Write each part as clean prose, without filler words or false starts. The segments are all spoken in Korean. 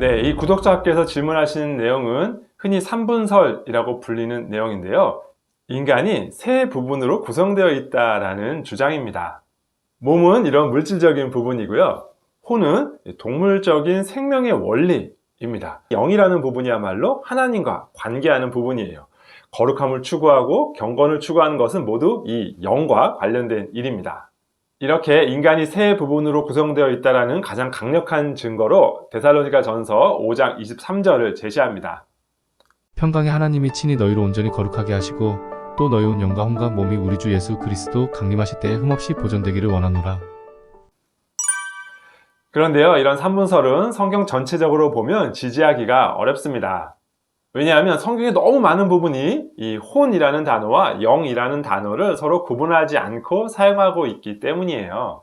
네, 이 구독자께서 질문하신 내용은 흔히 삼분설이라고 불리는 내용인데요. 인간이 세 부분으로 구성되어 있다라는 주장입니다. 몸은 이런 물질적인 부분이고요. 혼은 동물적인 생명의 원리입니다. 영이라는 부분이야말로 하나님과 관계하는 부분이에요. 거룩함을 추구하고 경건을 추구하는 것은 모두 이 영과 관련된 일입니다. 이렇게 인간이 세 부분으로 구성되어 있다는 가장 강력한 증거로 데살로니가 전서 5장 23절을 제시합니다. 평강의 하나님이 친히 너희를 온전히 거룩하게 하시고 또 너희 온 영과 혼과 몸이 우리 주 예수 그리스도 강림하실 때에 흠없이 보존되기를 원하노라. 그런데요, 이런 삼분설은 성경 전체적으로 보면 지지하기가 어렵습니다. 왜냐하면 성경에 너무 많은 부분이 이 혼이라는 단어와 영이라는 단어를 서로 구분하지 않고 사용하고 있기 때문이에요.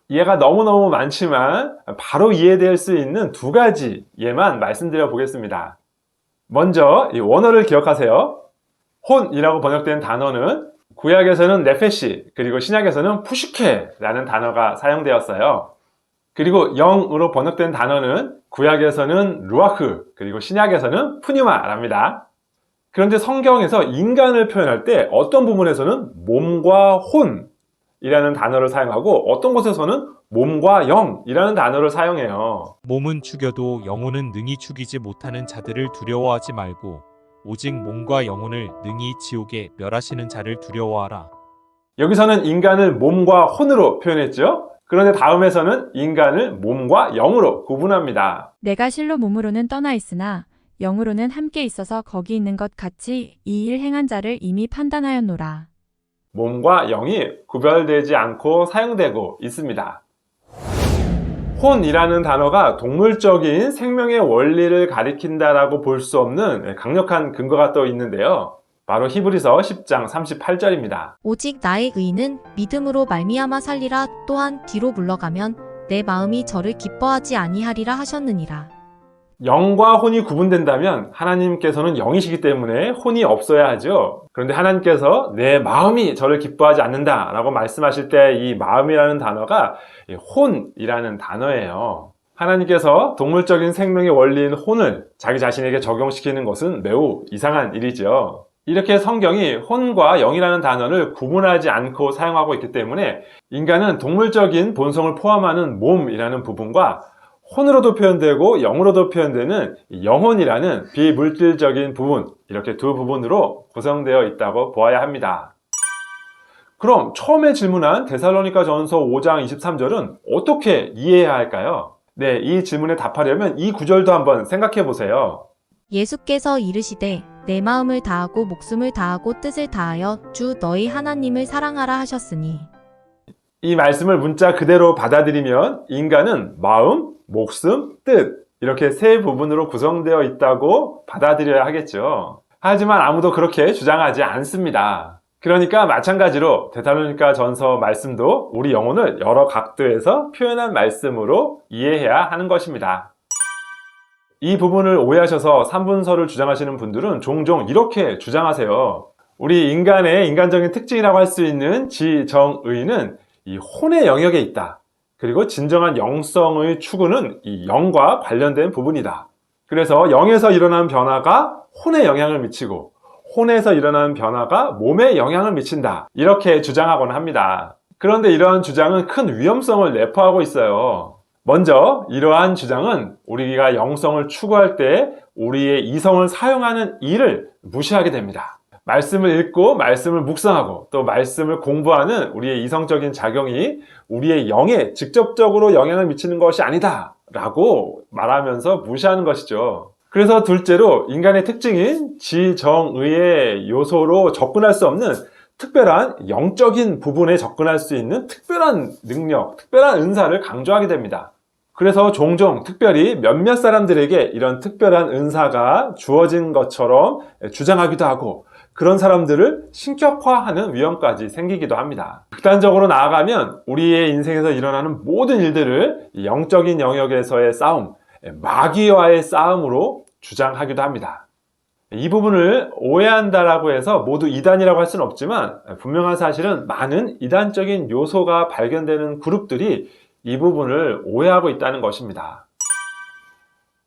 이해가 너무너무 많지만 바로 이해될 수 있는 두 가지 예만 말씀드려 보겠습니다. 먼저 이 원어를 기억하세요. 혼이라고 번역된 단어는 구약에서는 네페시, 그리고 신약에서는 푸시케라는 단어가 사용되었어요. 그리고 영으로 번역된 단어는 구약에서는 루아흐, 그리고 신약에서는 푸뉴마랍니다. 그런데 성경에서 인간을 표현할 때 어떤 부분에서는 몸과 혼이라는 단어를 사용하고 어떤 곳에서는 몸과 영이라는 단어를 사용해요. 몸은 죽여도 영혼은 능히 죽이지 못하는 자들을 두려워하지 말고 오직 몸과 영혼을 능히 지옥에 멸하시는 자를 두려워하라. 여기서는 인간을 몸과 혼으로 표현했죠. 그런데 다음에서는 인간을 몸과 영으로 구분합니다. 내가 실로 몸으로는 떠나 있으나 영으로는 함께 있어서 거기 있는 것 같이 이 일 행한 자를 이미 판단하였노라. 몸과 영이 구별되지 않고 사용되고 있습니다. 혼이라는 단어가 동물적인 생명의 원리를 가리킨다라고 볼 수 없는 강력한 근거가 또 있는데요. 바로 히브리서 10장 38절입니다. 오직 나의 의는 믿음으로 말미암아 살리라. 또한 뒤로 물러가면 내 마음이 저를 기뻐하지 아니하리라 하셨느니라. 영과 혼이 구분된다면 하나님께서는 영이시기 때문에 혼이 없어야 하죠. 그런데 하나님께서 내 마음이 저를 기뻐하지 않는다 라고 말씀하실 때 이 마음이라는 단어가 혼이라는 단어예요. 하나님께서 동물적인 생명의 원리인 혼을 자기 자신에게 적용시키는 것은 매우 이상한 일이죠. 이렇게 성경이 혼과 영이라는 단어를 구분하지 않고 사용하고 있기 때문에 인간은 동물적인 본성을 포함하는 몸이라는 부분과 혼으로도 표현되고 영으로도 표현되는 영혼이라는 비물질적인 부분, 이렇게 두 부분으로 구성되어 있다고 보아야 합니다. 그럼 처음에 질문한 데살로니가 전서 5장 23절은 어떻게 이해해야 할까요? 네, 이 질문에 답하려면 이 구절도 한번 생각해 보세요. 예수께서 이르시되 내 마음을 다하고 목숨을 다하고 뜻을 다하여 주 너희 하나님을 사랑하라 하셨으니. 이 말씀을 문자 그대로 받아들이면 인간은 마음, 목숨, 뜻 이렇게 세 부분으로 구성되어 있다고 받아들여야 하겠죠. 하지만 아무도 그렇게 주장하지 않습니다. 그러니까 마찬가지로 데살로니가 전서 말씀도 우리 영혼을 여러 각도에서 표현한 말씀으로 이해해야 하는 것입니다. 이 부분을 오해하셔서 삼분설을 주장하시는 분들은 종종 이렇게 주장하세요. 우리 인간의 인간적인 특징이라고 할 수 있는 지정의는 이 혼의 영역에 있다. 그리고 진정한 영성의 추구는 이 영과 관련된 부분이다. 그래서 영에서 일어난 변화가 혼에 영향을 미치고 혼에서 일어나는 변화가 몸에 영향을 미친다. 이렇게 주장하곤 합니다. 그런데 이러한 주장은 큰 위험성을 내포하고 있어요. 먼저 이러한 주장은 우리가 영성을 추구할 때 우리의 이성을 사용하는 일을 무시하게 됩니다. 말씀을 읽고 말씀을 묵상하고 또 말씀을 공부하는 우리의 이성적인 작용이 우리의 영에 직접적으로 영향을 미치는 것이 아니다 라고 말하면서 무시하는 것이죠. 그래서 둘째로 인간의 특징인 지정의의 요소로 접근할 수 없는 특별한 영적인 부분에 접근할 수 있는 특별한 능력, 특별한 은사를 강조하게 됩니다. 그래서 종종 특별히 몇몇 사람들에게 이런 특별한 은사가 주어진 것처럼 주장하기도 하고 그런 사람들을 신격화하는 위험까지 생기기도 합니다. 극단적으로 나아가면 우리의 인생에서 일어나는 모든 일들을 영적인 영역에서의 싸움, 마귀와의 싸움으로 주장하기도 합니다. 이 부분을 오해한다라고 해서 모두 이단이라고 할 수는 없지만 분명한 사실은 많은 이단적인 요소가 발견되는 그룹들이 이 부분을 오해하고 있다는 것입니다.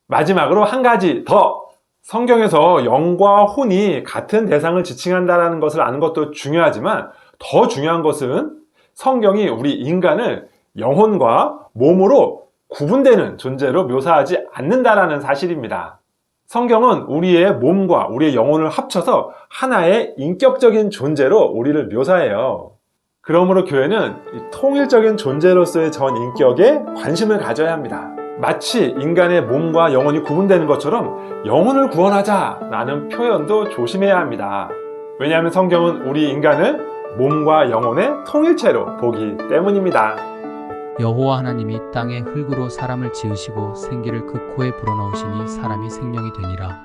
마지막으로 한 가지 더! 성경에서 영과 혼이 같은 대상을 지칭한다는 것을 아는 것도 중요하지만 더 중요한 것은 성경이 우리 인간을 영혼과 몸으로 구분되는 존재로 묘사하지 않는다라는 사실입니다. 성경은 우리의 몸과 우리의 영혼을 합쳐서 하나의 인격적인 존재로 우리를 묘사해요. 그러므로 교회는 이 통일적인 존재로서의 전 인격에 관심을 가져야 합니다. 마치 인간의 몸과 영혼이 구분되는 것처럼 영혼을 구원하자라는 표현도 조심해야 합니다. 왜냐하면 성경은 우리 인간을 몸과 영혼의 통일체로 보기 때문입니다. 여호와 하나님이 땅의 흙으로 사람을 지으시고 생기를 그 코에 불어넣으시니 사람이 생명이 되니라.